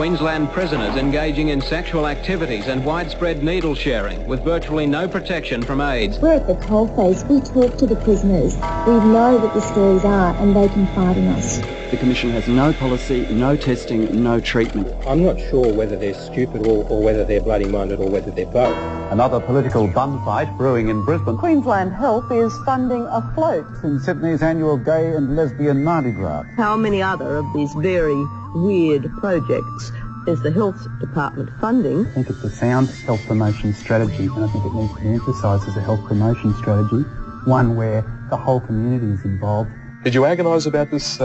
Queensland prisoners engaging in sexual activities and widespread needle sharing with virtually no protection from AIDS. We're at the coalface. We talk to the prisoners. We know what the stories are and they confide in us. The Commission has no policy, no testing, no treatment. I'm not sure whether they're stupid or whether they're bloody-minded or whether they're both. Another political bun fight brewing in Brisbane. Queensland Health is funding a float In Sydney's annual gay and lesbian Mardi Gras. How many other of these very weird projects is the Health Department funding? I think it's a sound health promotion strategy, and I think it needs to be emphasised as a health promotion strategy, one where the whole community is involved. Did you agonise about this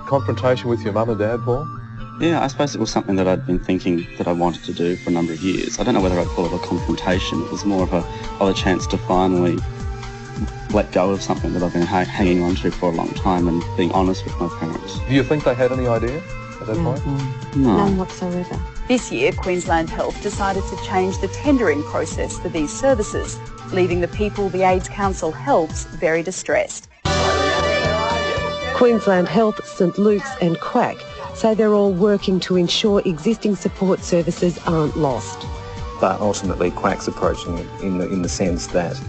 confrontation with your mum and dad, Paul? Yeah, I suppose it was something that I'd been thinking that I wanted to do for a number of years. I don't know whether I'd call it a confrontation. It was more of a chance to finally let go of something that I've been hanging on to for a long time and being honest with my parents. Do you think they had any idea at that point? No. None whatsoever. This year, Queensland Health decided to change the tendering process for these services, leaving the people the AIDS Council helps very distressed. Queensland Health, St Luke's and QAHC say they're all working to ensure existing support services aren't lost. But ultimately, QAHC's approaching it in the sense that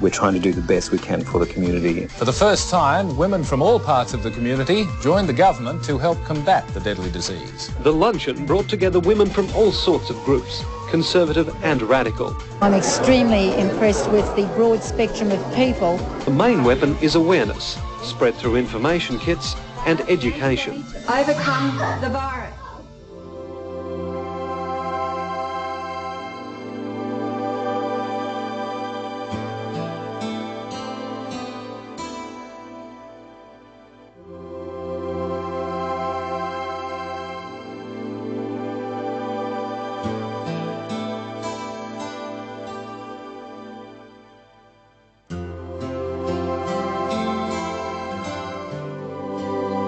we're trying to do the best we can for the community. For the first time, women from all parts of the community joined the government to help combat the deadly disease. The luncheon brought together women from all sorts of groups, conservative and radical. I'm extremely impressed with the broad spectrum of people. The main weapon is awareness, spread through information kits and education. Overcome the virus.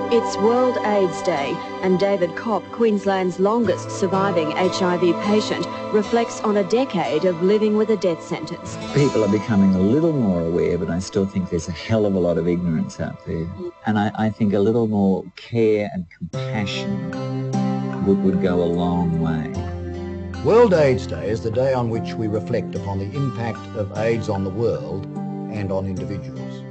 It's World AIDS Day, and David Kopp, Queensland's longest surviving HIV patient, reflects on a decade of living with a death sentence. People are becoming a little more aware, but I still think there's a hell of a lot of ignorance out there. And I think a little more care and compassion would go a long way. World AIDS Day is the day on which we reflect upon the impact of AIDS on the world and on individuals.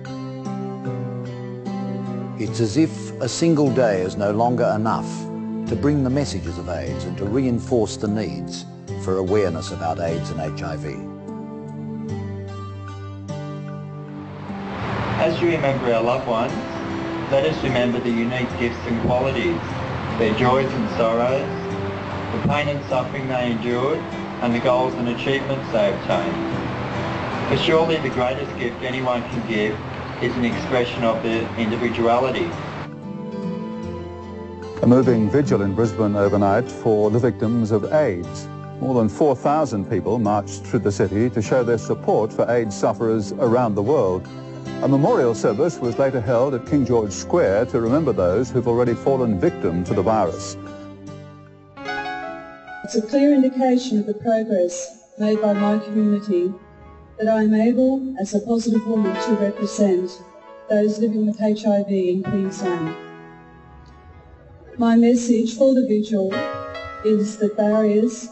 It's as if a single day is no longer enough to bring the messages of AIDS and to reinforce the needs for awareness about AIDS and HIV. As you remember our loved ones, let us remember the unique gifts and qualities, their joys and sorrows, the pain and suffering they endured, and the goals and achievements they obtained. For surely the greatest gift anyone can give is an expression of their individuality. A moving vigil in Brisbane overnight for the victims of AIDS. More than 4,000 people marched through the city to show their support for AIDS sufferers around the world. A memorial service was later held at King George Square to remember those who've already fallen victim to the virus. It's a clear indication of the progress made by my community that I am able, as a positive woman, to represent those living with HIV in Queensland. My message for the vigil is that barriers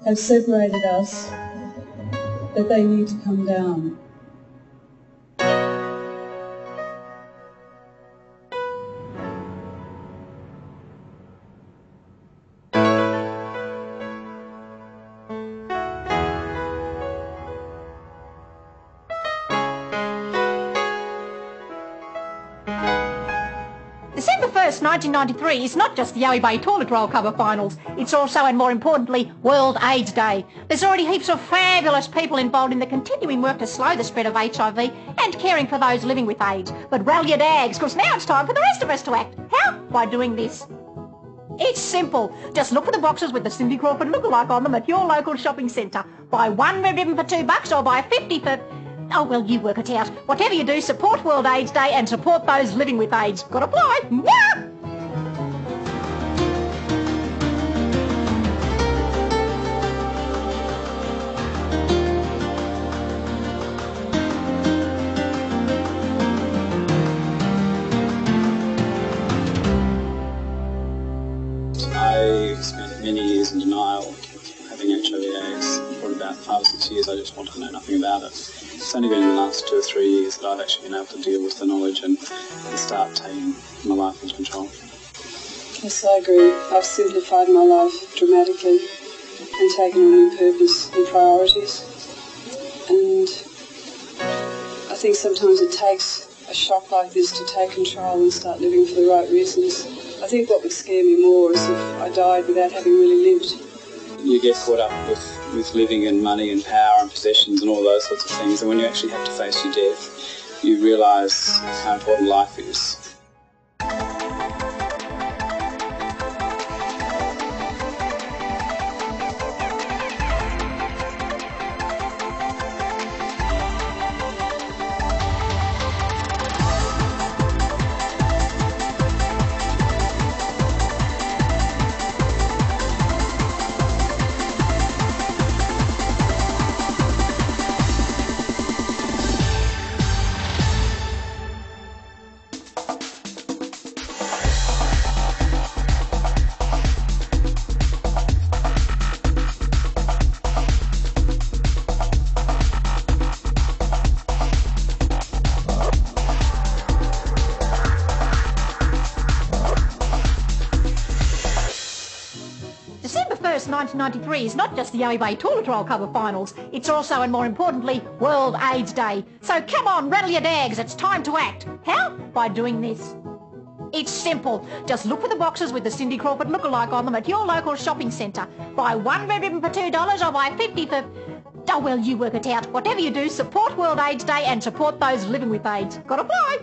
have separated us, that they need to come down. December 1st, 1993 is not just the Yowie Bay toilet roll cover finals, it's also, and more importantly, World AIDS Day. There's already heaps of fabulous people involved in the continuing work to slow the spread of HIV and caring for those living with AIDS. But rally your dags, because now it's time for the rest of us to act. How? By doing this. It's simple. Just look for the boxes with the Cindy Crawford lookalike on them at your local shopping centre. Buy one red ribbon for $2 or buy 50 for... Oh, well, you work it out. Whatever you do, support World AIDS Day and support those living with AIDS. Got to apply. Yeah! I probably spent many years in denial having HIV/AIDS. For about 5 or 6 years I just wanted to know nothing about it. It's only been in the last 2 or 3 years that I've actually been able to deal with the knowledge and start taking my life into control. Yes, I agree. I've simplified my life dramatically and taken on new purpose and priorities. And I think sometimes it takes a shock like this to take control and start living for the right reasons. I think what would scare me more is if I died without having really lived. You get caught up with living and money and power and possessions and all those sorts of things, and when you actually have to face your death, you realise how important life is. December 1st, 1993 is not just the Yowie Bay toilet roll cover finals, it's also, and more importantly, World AIDS Day. So come on, rattle your dags, it's time to act. How? By doing this. It's simple. Just look for the boxes with the Cindy Crawford lookalike on them at your local shopping centre. Buy 1 red ribbon for $2 or buy 50 for... Oh, well, you work it out. Whatever you do, support World AIDS Day and support those living with AIDS. Gotta fly!